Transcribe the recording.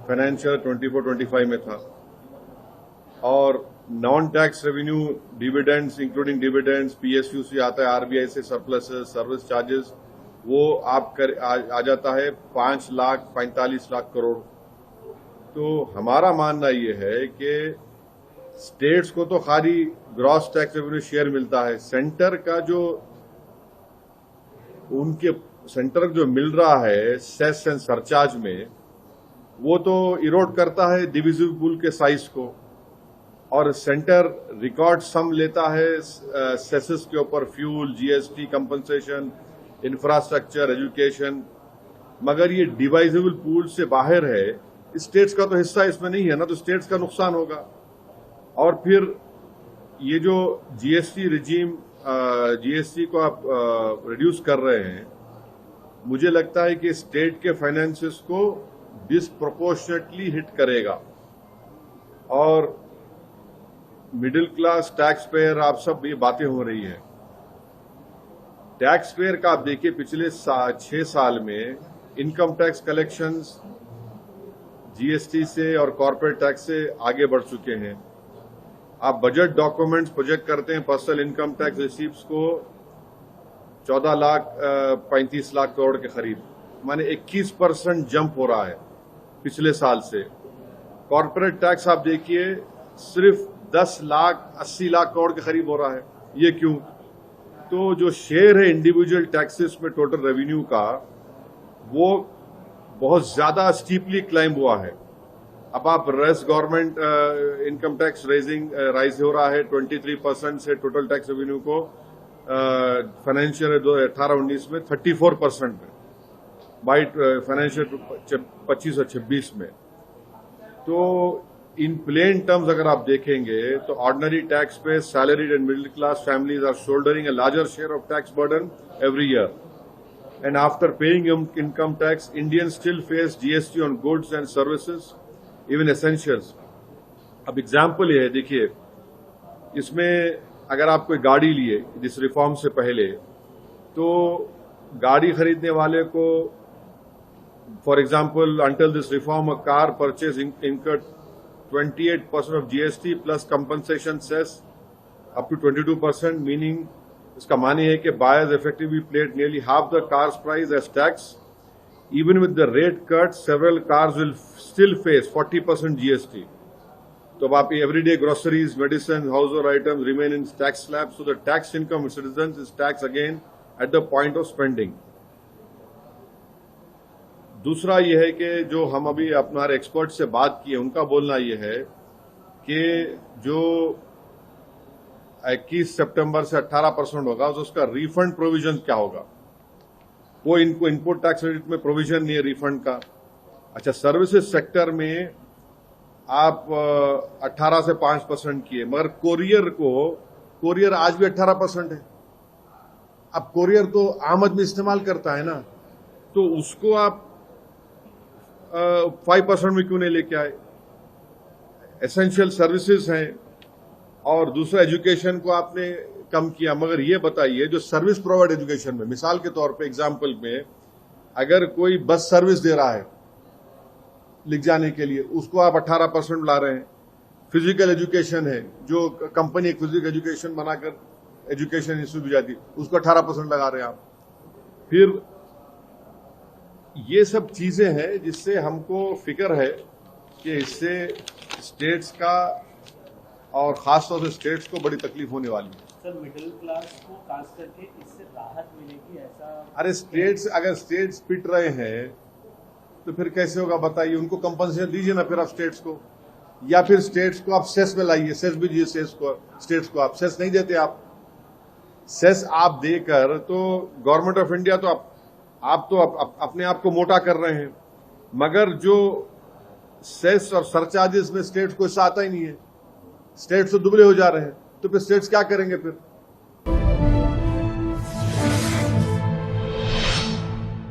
Financial 24-25 में था, और non tax revenue dividends including dividends PSU से आता है, आरबीआई से सरप्लसेस, सर्विस चार्जेस, वो आ जाता है 5,45,00,000 करोड़। तो हमारा मानना ये है कि स्टेट्स को तो खाली ग्रॉस टैक्स रेवेन्यू शेयर मिलता है, सेंटर जो मिल रहा है सेस एंड सरचार्ज में, वो तो इरोड करता है डिविजिबल पूल के साइज को, और सेंटर रिकॉर्ड सम लेता है सेसेस के ऊपर, fuel, GST, compensation, infrastructure, education, मगर ये डिवाइजेबल पूल से बाहर है, स्टेट्स का तो हिस्सा इसमें नहीं है ना, तो स्टेट्स का नुकसान होगा। और फिर ये जो जीएसटी रिजीम, जीएसटी को आप रिड्यूस कर रहे हैं, मुझे लगता है कि स्टेट के फाइनेंसेस को डिस्प्रोपोर्शनेटली हिट करेगा, और मिडिल क्लास टैक्स पेयर, आप सब ये बातें हो रही है, टैक्स पेयर का आप देखिए पिछले 6 साल में इनकम टैक्स कलेक्शंस जीएसटी से और कॉर्पोरेट टैक्स से आगे बढ़ चुके हैं। आप बजट डॉक्यूमेंट्स प्रोजेक्ट करते हैं पर्सनल इनकम टैक्स रिसीप्ट्स को 14,35,00,000 करोड़ के करीब, माने 21% जंप हो रहा है पिछले साल से। कॉर्पोरेट टैक्स आप देखिए सिर्फ 10,80,00,000 करोड़ के करीब हो रहा है। ये क्यों? तो जो शेयर है इंडिविजुअल टैक्सेस में टोटल रेवेन्यू का, वो बहुत ज्यादा स्टीपली क्लाइंब हुआ है। अब आप गवर्नमेंट इनकम टैक्स राइज हो रहा है 23% से टोटल टैक्स रेवेन्यू को, फाइनेंशियल 2018-19 में 34% में, बाई फाइनेंशियल 25 और 26 में। तो इन प्लेन टर्म्स अगर आप देखेंगे तो ordinary tax pay salaried and middle class families are shouldering a larger share of tax burden every year, and after paying income tax, Indians still face GST on goods and services, even essentials. अब example ये है, देखिए, इसमें अगर आप कोई गाड़ी लिए जिस रिफॉर्म से पहले, तो गाड़ी खरीदने वाले को, for example, until this reform a car purchase incurred 28% of GST plus compensation cess up to 22%, meaning इसका माने है कि buyers effectively paid nearly half the cars price as tax. Even with the rate cut, several cars will still face 40% GST. तो अब आप everyday groceries, medicine, household items remain in tax slab, so the tax income of citizens is tax again at the point of spending. दूसरा यह है कि जो हम अभी अपने एक्सपर्ट से बात किए, उनका बोलना यह है कि जो 21 सितंबर से 18% होगा, तो उसका रिफंड प्रोविजन क्या होगा? वो इनको इनपुट टैक्स क्रेडिट में प्रोविजन नहीं है रिफंड का। अच्छा, सर्विसेज सेक्टर में आप 18 से 5% किए, मगर कोरियर आज भी 18% है। अब कोरियर तो आम आदमी इस्तेमाल करता है ना, तो उसको आप 5% में क्यों नहीं लेके आए? एसेंशियल सर्विसेज हैं, और दूसरा एजुकेशन को आपने कम किया। मगर ये बताइए, जो सर्विस प्रोवाइड एजुकेशन में, मिसाल के तौर पे एग्जाम्पल में, अगर कोई बस सर्विस दे रहा है लिख जाने के लिए, उसको आप 18% ला रहे हैं। फिजिकल एजुकेशन है, जो कंपनी एक फिजिकल एजुकेशन बनाकर एजुकेशन इंस्टीट्यूट जाती है, उसको 18% लगा रहे हैं आप। फिर ये सब चीजें हैं जिससे हमको फिक्र है कि इससे स्टेट्स का और खासतौर से स्टेट्स को बड़ी तकलीफ होने वाली है। सर, मिडिल क्लास को खास करके इससे राहत मिलेगी ऐसा? अरे अगर स्टेट्स पिट रहे हैं तो फिर कैसे होगा बताइए? उनको कंपनसेशन दीजिए ना फिर आप स्टेट्स को, या फिर स्टेट्स को आप सेस में लाइए, सेस भी दीजिए स्टेट्स को। आप सेस नहीं देते, आप सेस आप देकर तो गवर्नमेंट ऑफ इंडिया तो आप तो अपने आप को मोटा कर रहे हैं, मगर जो सेस और सरचार्जेस में स्टेट्स को हिस्सा आता ही नहीं है, स्टेट्स तो दुबले हो जा रहे हैं, तो फिर स्टेट्स क्या करेंगे? फिर